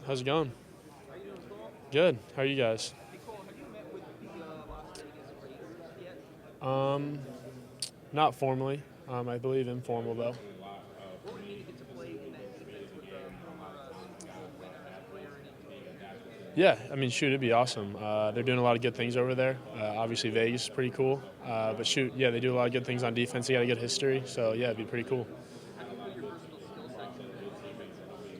How's it going? Good. How are you guys? Um, Not formally. I believe informal though. Yeah, I mean, shoot, it'd be awesome. They're doing a lot of good things over there. Obviously, Vegas is pretty cool. But shoot, yeah, they do a lot of good things on defense. They got a good history, so yeah, it'd be pretty cool.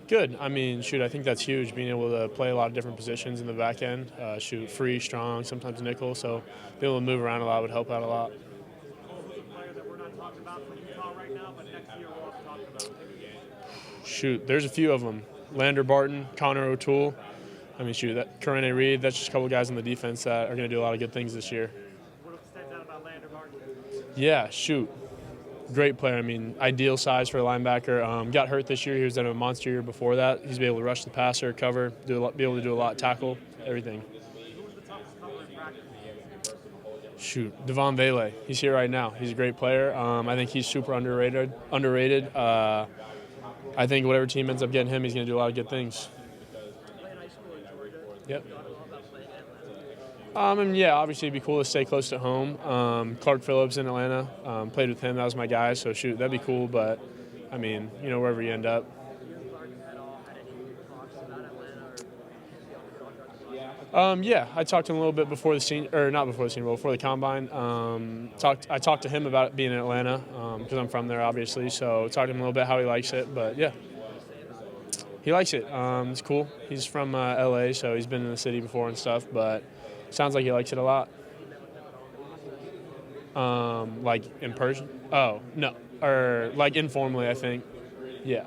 Good. I mean, shoot, I think that's huge. Being able to play a lot of different positions in the back end. Shoot, free, strong, sometimes nickel. So being able to move around a lot would help out a lot. Shoot, there's a few of them. Lander Barton, Connor O'Toole. I mean, shoot, that Corrine Reed. That's just a couple guys on the defense that are going to do a lot of good things this year. Yeah, shoot, great player. I mean, ideal size for a linebacker. Got hurt this year. He was in a monster year before that. He's been able to rush the passer, cover, be able to do a lot, tackle, everything. Shoot, Devon Vele. He's here right now. He's a great player. I think he's super underrated. I think whatever team ends up getting him, he's going to do a lot of good things. Yep. And yeah, obviously it'd be cool to stay close to home. Clark Phillips in Atlanta, played with him. That was my guy. So shoot, that'd be cool. But I mean, wherever you end up. Yeah, I talked to him a little bit before the senior, or not before the senior bowl, before the combine. I talked to him about being in Atlanta because I'm from there, obviously. So talked to him a little bit how he likes it. But yeah, he likes it. It's cool. He's from LA, so he's been in the city before and stuff. But sounds like he likes it a lot. Like in person? Oh no, or like informally, I think. Yeah.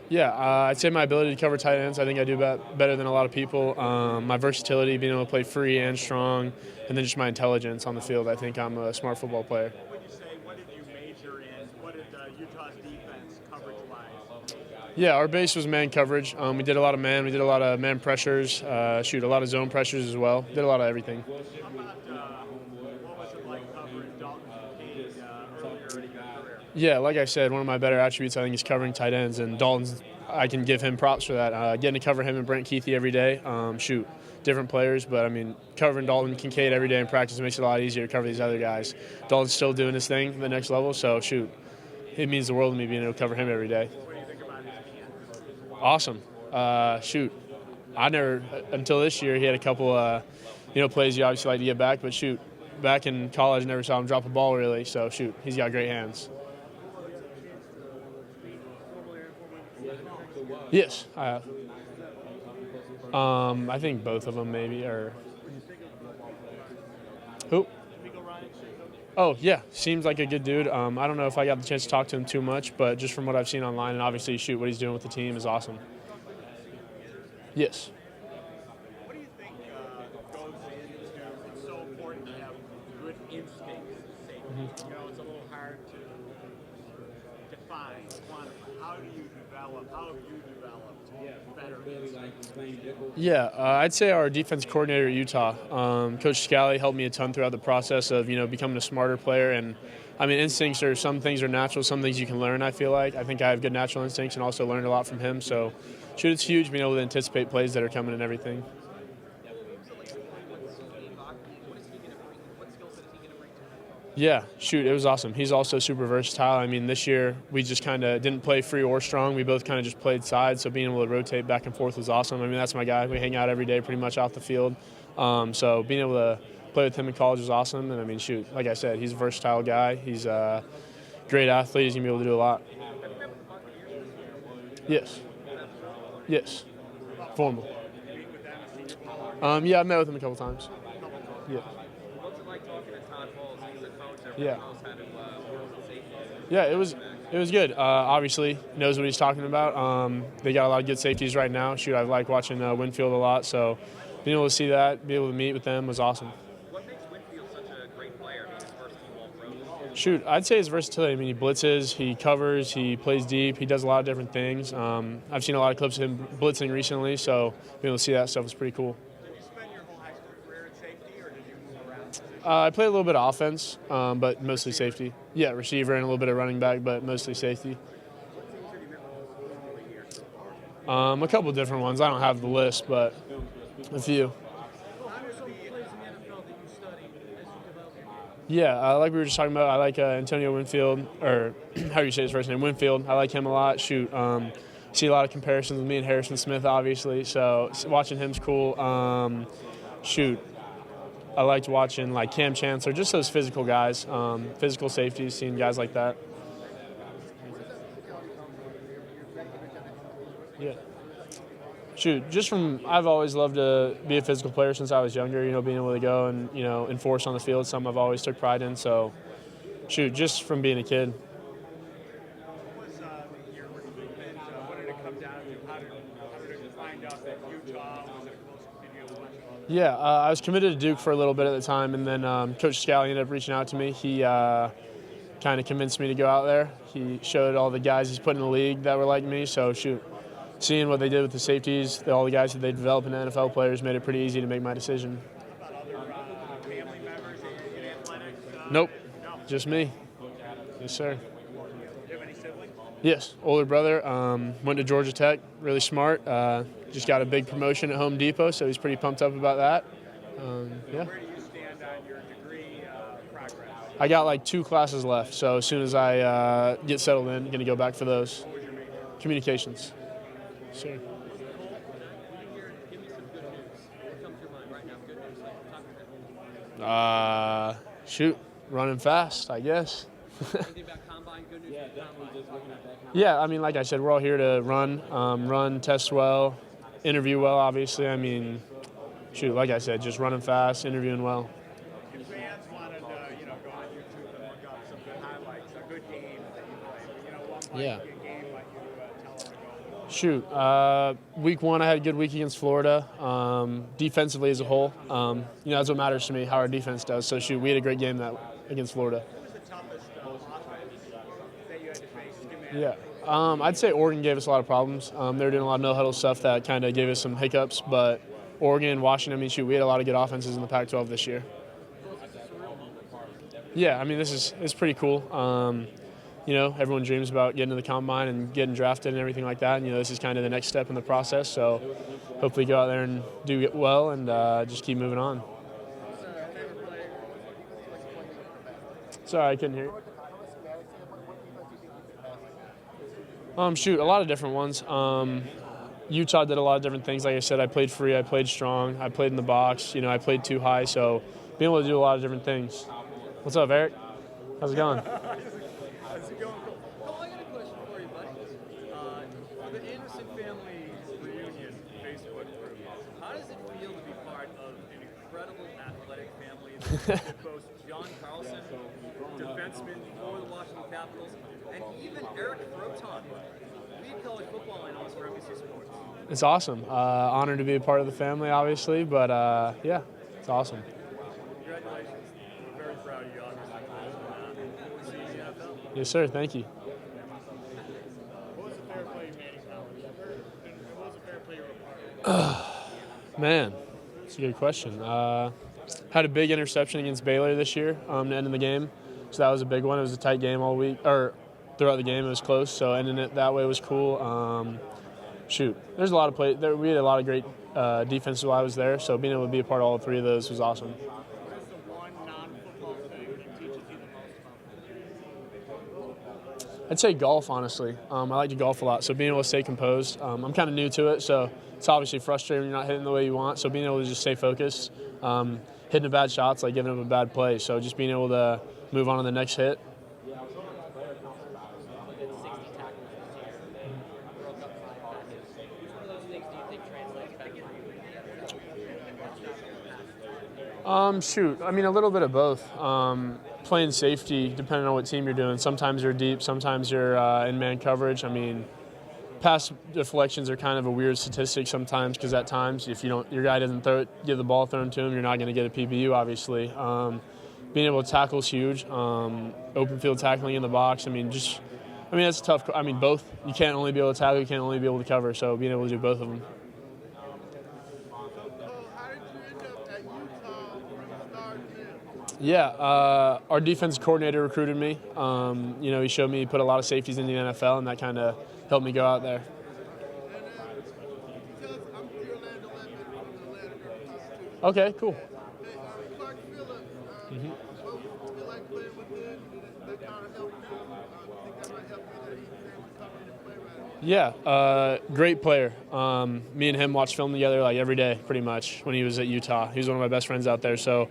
Yeah, I'd say my ability to cover tight ends. I think I do better than a lot of people. My versatility, being able to play free and strong, and then just my intelligence on the field. I think I'm a smart football player. What did you major in? What did Utah's defense coverage-wise? Yeah, our base was man coverage. We did a lot of man. We did a lot of man pressures. Shoot, a lot of zone pressures as well. Did a lot of everything. How about what was it like covering Dalton Kincaid earlier in your career? Yeah, like I said, one of my better attributes I think is covering tight ends, and Dalton's. I can give him props for that. Getting to cover him and Brent Keithy every day. Shoot, different players, but I mean, covering Dalton Kincaid every day in practice makes it a lot easier to cover these other guys. Dalton's still doing his thing at the next level, so shoot, it means the world to me being able to cover him every day. What do you think about his hands? Awesome. Shoot, I never until this year he had a couple, plays you obviously like to get back, but shoot, back in college I never saw him drop a ball really. So shoot, he's got great hands. Yes, I have. I think both of them maybe or who? Oh yeah, seems like a good dude. I don't know if I got the chance to talk to him too much, but just from what I've seen online and obviously shoot what he's doing with the team is awesome. Yes. What do you think goes into it's so important to have good instincts in safety? It's a little hard to define, quantify. How have you developed better instincts? Yeah, I'd say our defense coordinator at Utah, Coach Scally, helped me a ton throughout the process of becoming a smarter player. And I mean, instincts are some things are natural, some things you can learn. I feel like I think I have good natural instincts and also learned a lot from him. So, shoot, it's huge being able to anticipate plays that are coming and everything. Yeah, shoot, it was awesome. He's also super versatile. I mean, this year we just kind of didn't play free or strong. We both kind of just played sides, so being able to rotate back and forth was awesome. I mean, that's my guy. We hang out every day pretty much off the field. So being able to play with him in college was awesome. And, I mean, shoot, like I said, he's a versatile guy. He's a great athlete. He's going to be able to do a lot. Yes. Yes. Formal. Yeah, I met with him a couple times. Yeah. What's it like talking to Todd Bowles? He's a coach. Yeah. Everyone knows how to work with safety. Yeah, it was good. Obviously, knows what he's talking about. They got a lot of good safeties right now. Shoot, I like watching Winfield a lot, so being able to see that, be able to meet with them was awesome. What makes Winfield such a great player? He's first team All-Pro. Shoot, I'd say his versatility. I mean, he blitzes, he covers, he plays deep, he does a lot of different things. I've seen a lot of clips of him blitzing recently, so being able to see that stuff was pretty cool. Did you spend your whole high school career in safety, or did you move around? I played a little bit of offense, but mostly safety. Yeah, receiver and a little bit of running back, but mostly safety. A couple different ones. I don't have the list, but a few. Yeah, like we were just talking about, I like Antonio Winfield, or how do you say his first name? Winfield. I like him a lot. See a lot of comparisons with me and Harrison Smith, obviously. So watching him's cool. I liked watching like Cam Chancellor, just those physical guys, physical safeties, seeing guys like that. Yeah. I've always loved to be a physical player since I was younger, being able to go and, enforce on the field, something I've always took pride in. So, just from being a kid. What was your recruitment? What did it come down to? How did you find out that Utah was a close video watch? Yeah, I was committed to Duke for a little bit at the time, and then Coach Scally ended up reaching out to me. He kind of convinced me to go out there. He showed all the guys he's put in the league that were like me, so seeing what they did with the safeties, all the guys that they developed into NFL players, made it pretty easy to make my decision. About other family members in athletics? Nope, No. just me. Yes, sir. Do you have any siblings? Yes, older brother, went to Georgia Tech, really smart. Just got a big promotion at Home Depot, so he's pretty pumped up about that. Yeah. Where do you stand on your degree progress? I got like 2 classes left, so as soon as I get settled in, going to go back for those. What was your major? Communications. Sure. Running fast, I guess. Yeah, I mean, like I said, we're all here to run, test well, interview well, obviously. I mean, like I said, just running fast, interviewing well. If fans wanted to, go on YouTube and look up some good highlights, a good game that you played, what might Yeah. be a game like you tell them to go? Week 1, I had a good week against Florida. Defensively as a whole, that's what matters to me, how our defense does. So, we had a great game against Florida. What was the toughest offense that you had to face? Yeah. I'd say Oregon gave us a lot of problems. They were doing a lot of no-huddle stuff that kind of gave us some hiccups. But Oregon, Washington, we had a lot of good offenses in the Pac-12 this year. Yeah, I mean, it's pretty cool. Everyone dreams about getting to the combine and getting drafted and everything like that. And, this is kind of the next step in the process. So hopefully go out there and do well and just keep moving on. Sorry, I couldn't hear you. A lot of different ones. Utah did a lot of different things. Like I said, I played free, I played strong, I played in the box. I played too high. So being able to do a lot of different things. What's up, Eric? How's it going? How's it going? Oh, I got a question for you, buddy. The Anderson family reunion Facebook group. How does it feel to be part of an incredible athletic family that boasts John Carlson, defenseman for the Washington Capitals, and even Eric Froton, lead college football analyst for NBC Sports? It's awesome. Honored to be a part of the family, obviously, but yeah, it's awesome. Congratulations. We're very proud of you, obviously. We'll see you in the NFL. Yes, sir. Thank you. What was the fair play Manny Powers? What was the fair play you were a part of? Man, that's a good question. Had a big interception against Baylor this year to end the game, so that was a big one. It was a tight game all week, or throughout the game it was close, so ending it that way was cool. There's a lot of play. We had a lot of great defense while I was there, so being able to be a part of all 3 of those was awesome. What is the one non-football thing that teaches you the most about? I'd say golf, honestly. I like to golf a lot, so being able to stay composed. I'm kind of new to it, so it's obviously frustrating when you're not hitting the way you want, so being able to just stay focused. Hitting a bad shot's like giving up a bad play, so just being able to move on to the next hit. A little bit of both. Playing safety, depending on what team you're doing. Sometimes you're deep, sometimes you're in man coverage. Pass deflections are kind of a weird statistic sometimes because at times, if your guy doesn't get the ball thrown to him, you're not going to get a PBU, obviously. Being able to tackle is huge. Open field tackling in the box. That's tough. Both. You can't only be able to tackle, you can't only be able to cover. So being able to do both of them. How did you end up at Utah from start to? Yeah, our defense coordinator recruited me. He showed me he put a lot of safeties in the NFL, and that kind of helped me go out there. And Okay, cool. Clark Phillips, what was it like playing with him? That kind of helped you. Think that might help you that he's able to come in and play right away. Yeah, great player. Me and him watched film together like every day, pretty much, when he was at Utah. He was one of my best friends out there. So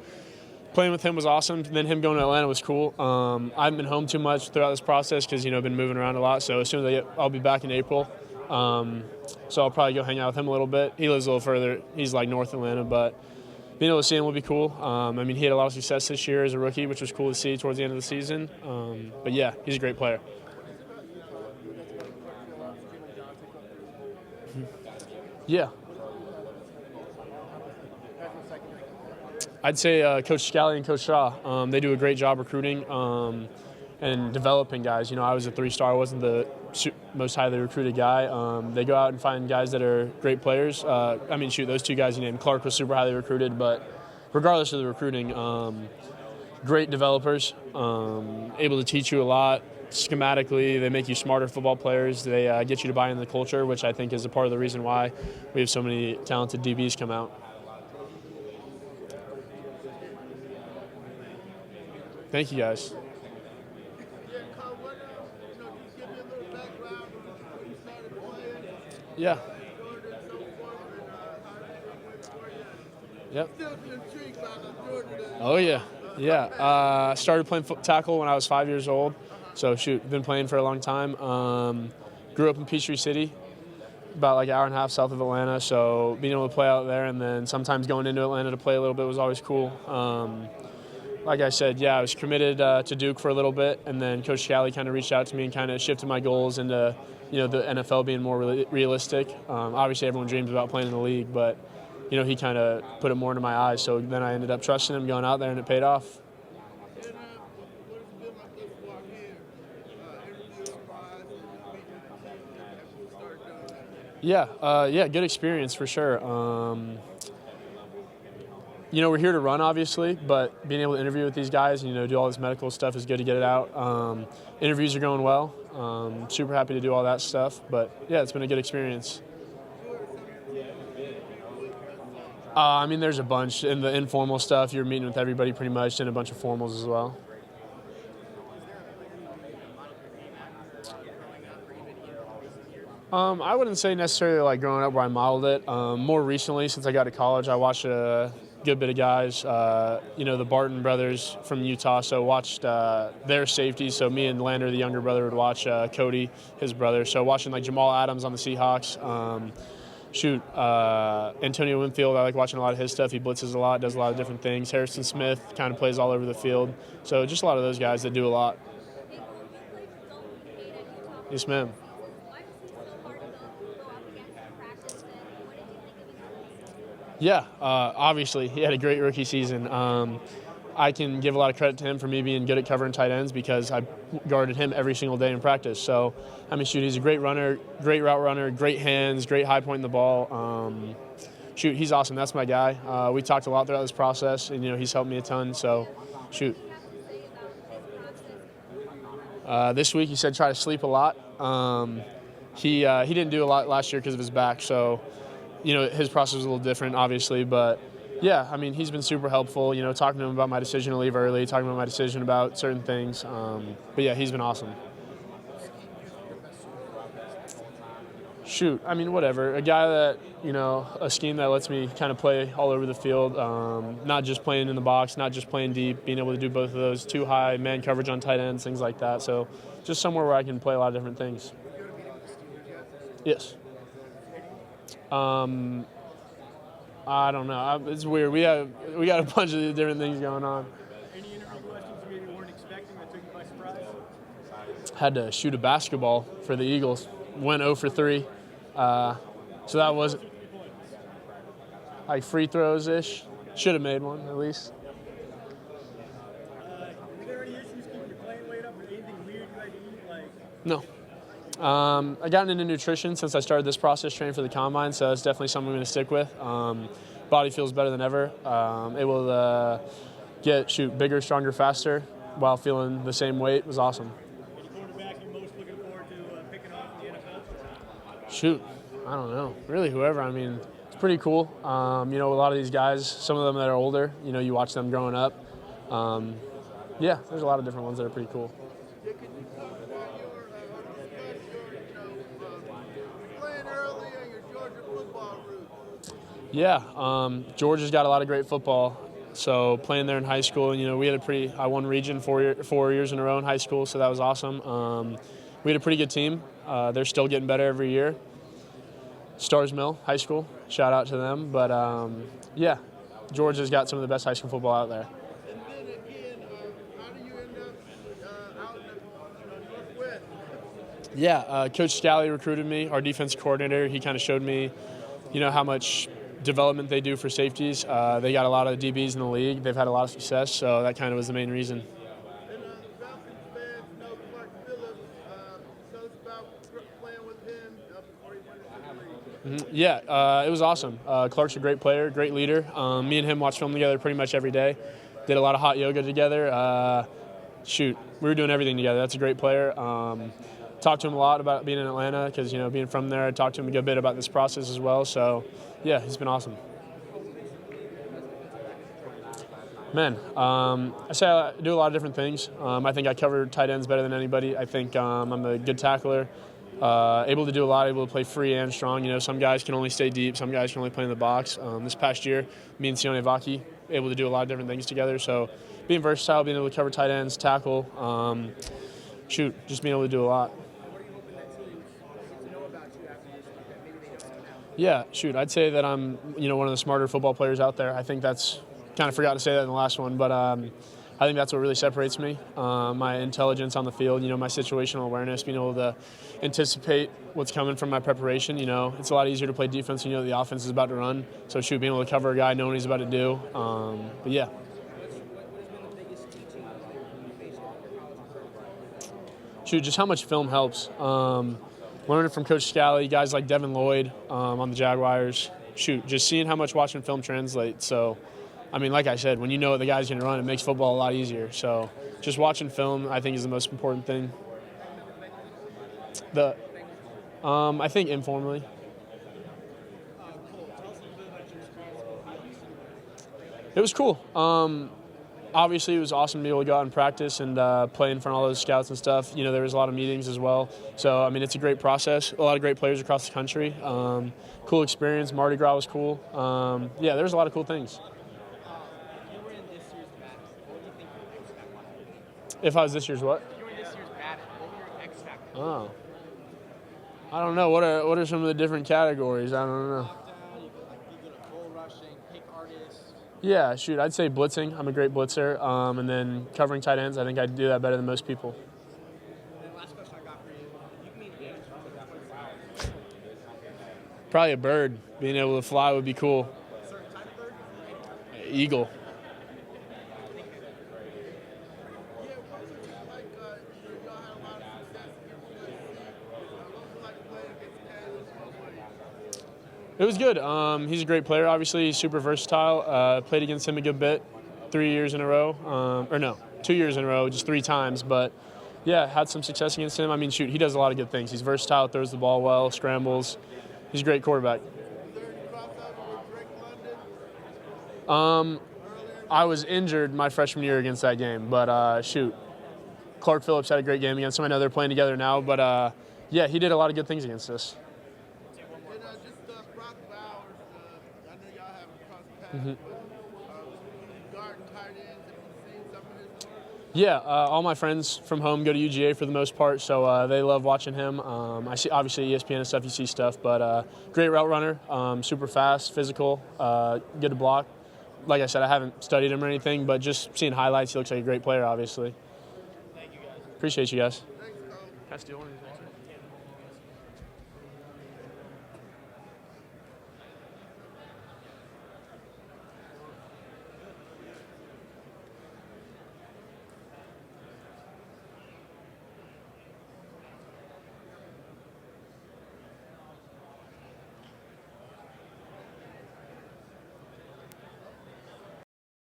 playing with him was awesome. And then him going to Atlanta was cool. I haven't been home too much throughout this process because, I've been moving around a lot. So as soon as I'll be back in April. So I'll probably go hang out with him a little bit. He lives a little further. He's like North Atlanta, but being able to see him will be cool. He had a lot of success this year as a rookie, which was cool to see towards the end of the season. But yeah, he's a great player. Yeah. I'd say Coach Scally and Coach Shaw, they do a great job recruiting and developing guys. I was a 3-star. I wasn't the most highly recruited guy. They go out and find guys that are great players. Those two guys you named, Clark was super highly recruited, but regardless of the recruiting, great developers, able to teach you a lot. Schematically, they make you smarter football players. They get you to buy into the culture, which I think is a part of the reason why we have so many talented DBs come out. Thank you, guys. Yeah, Carl, just give me a little background on when you started playing, Yeah. Jordan, and so forth, and how it went for you. Yep. Still intrigued by the Jordan. Oh, yeah. Yeah. Started playing tackle when I was 5 years old. So, been playing for a long time. Grew up in Peachtree City, about like an hour and a half south of Atlanta. So being able to play out there and then sometimes going into Atlanta to play a little bit was always cool. Like I said, I was committed to Duke for a little bit, and then Coach Scally kind of reached out to me and kind of shifted my goals into, the NFL being more realistic. Obviously, everyone dreams about playing in the league, but, he kind of put it more into my eyes. So then I ended up trusting him, going out there, and it paid off. And what has it been like this far here? Interview-wise, meeting the team, as you start doing that? Yeah, good experience for sure. We're here to run, obviously, but being able to interview with these guys, do all this medical stuff is good to get it out. Interviews are going well. Super happy to do all that stuff. But, yeah, it's been a good experience. There's a bunch. In the informal stuff, you're meeting with everybody pretty much, and a bunch of formals as well. I wouldn't say necessarily like growing up where I modeled it. More recently, since I got to college, I watched a good bit of guys, the Barton brothers from Utah, so watched their safeties. So me and Lander, the younger brother, would watch Cody, his brother. So watching like Jamal Adams on the Seahawks. Antonio Winfield, I like watching a lot of his stuff. He blitzes a lot, does a lot of different things. Harrison Smith kind of plays all over the field. So just a lot of those guys that do a lot. Yes, ma'am. Yeah, obviously, he had a great rookie season. I can give a lot of credit to him for me being good at covering tight ends because I guarded him every single day in practice. So, he's a great runner, great route runner, great hands, great high point in the ball. He's awesome. That's my guy. We talked a lot throughout this process, and, he's helped me a ton. So, this week he said try to sleep a lot. He didn't do a lot last year because of his back, so, his process was a little different, obviously, but yeah, he's been super helpful, talking to him about my decision to leave early, talking about my decision about certain things. But yeah, he's been awesome. Whatever. A guy that, a scheme that lets me kind of play all over the field, not just playing in the box, not just playing deep, being able to do both of those, too high, man coverage on tight ends, things like that. So just somewhere where I can play a lot of different things. Yes. I don't know. It's weird. We got a bunch of different things going on. Any interview questions you maybe weren't expecting that took you by surprise? Had to shoot a basketball for the Eagles. Went 0 for 3. So that was like free throws-ish. Should have made one at least. Were there any issues keeping your playing weight up or anything weird you had to eat? No. I gotten into nutrition since I started this process training for the Combine, so that's definitely something I'm going to stick with. Body feels better than ever. Able to get bigger, stronger, faster while feeling the same weight was awesome. Any quarterback you're most looking forward to picking off in the NFL? I don't know. Really, whoever. It's pretty cool. You know, a lot of these guys, some of them that are older, you know, you watch them growing up. Yeah, there's a lot of different ones that are pretty cool. Yeah, can you talk about your, or discuss your, playing early and your Georgia football roots? Yeah, Georgia's got a lot of great football. So playing there in high school, you know, we had I won region 4 years in a row in high school, so that was awesome. We had a pretty good team. They're still getting better every year. Stars Mill High School, shout out to them. But yeah, Georgia's got some of the best high school football out there. And then again, how do you end up out in the Northwest? Yeah, Coach Scally recruited me, our defense coordinator. He kind of showed me, you know, how much development they do for safeties. They got a lot of DBs in the league. They've had a lot of success, so that kind of was the main reason. And Falcons fans know Clark Phillips. Tell us about playing with him before he went into the league. Yeah, it was awesome. Clark's a great player, great leader. Me and him watch film together pretty much every day. Did a lot of hot yoga together. We were doing everything together. That's a great player. Talked to him a lot about being in Atlanta because, you know, being from there, I talked to him a good bit about this process as well. So, yeah, he's been awesome. Man, I say I do a lot of different things. I think I cover tight ends better than anybody. I think I'm a good tackler, able to do a lot, able to play free and strong. You know, some guys can only stay deep, some guys can only play in the box. This past year, me and Sione Vaki able to do a lot of different things together. So being versatile, being able to cover tight ends, tackle, just being able to do a lot. Yeah, I'd say that I'm, you know, one of the smarter football players out there. I think that's, kind of forgot to say that in the last one, but I think that's what really separates me. My intelligence on the field, you know, my situational awareness, being able to anticipate what's coming from my preparation. You know, it's a lot easier to play defense when you know the offense is about to run. So being able to cover a guy, knowing what he's about to do. But yeah. Just how much film helps. Learning from Coach Scally, guys like Devin Lloyd on the Jaguars. Just seeing how much watching film translates. So, I mean, like I said, when you know what the guy's going to run, it makes football a lot easier. So just watching film, I think, is the most important thing. I think informally. It was cool. Obviously, it was awesome to be able to go out and practice and play in front of all those scouts and stuff. You know, there was a lot of meetings as well. So, I mean, it's a great process. A lot of great players across the country. Cool experience. Mardi Gras was cool. Yeah, there's a lot of cool things. You were in this year's Madden. What do you think your X factor? If I was this year's what? You were in this year's Madden. What were your X factor? Oh. I don't know. What are some of the different categories? I don't know. Lockdown, you could be good at bull rushing, pick artists. Yeah, I'd say blitzing. I'm a great blitzer. And then covering tight ends, I think I do that better than most people. And the last question I got for you, you can mean anything, but Probably a bird. Being able to fly would be cool. certain type of bird? Eagle. Yeah, what was it like, y'all had a lot of success against USC. What was it like playing against Caleb Williams? It was good. He's a great player, obviously. He's super versatile. Played against him a good bit, 3 years in a row. 2 years in a row, just 3 times. But, yeah, had some success against him. I mean, he does a lot of good things. He's versatile, throws the ball well, scrambles. He's a great quarterback. Was there any crossover with Drake London? I was injured my freshman year against that game. But, Clark Phillips had a great game against him. I know they're playing together now. But, yeah, he did a lot of good things against us. And just Brock Bowers, I know y'all haven't crossed paths, but guarding tight ends, have you seen some of his work? Yeah, all my friends from home go to UGA for the most part, so they love watching him. I see, obviously, ESPN and stuff, you see stuff, but great route runner, super fast, physical, good to block. Like I said, I haven't studied him or anything, but just seeing highlights, he looks like a great player, obviously. Thank you guys. Appreciate you guys. Thanks, Cole. Can I steal one of these?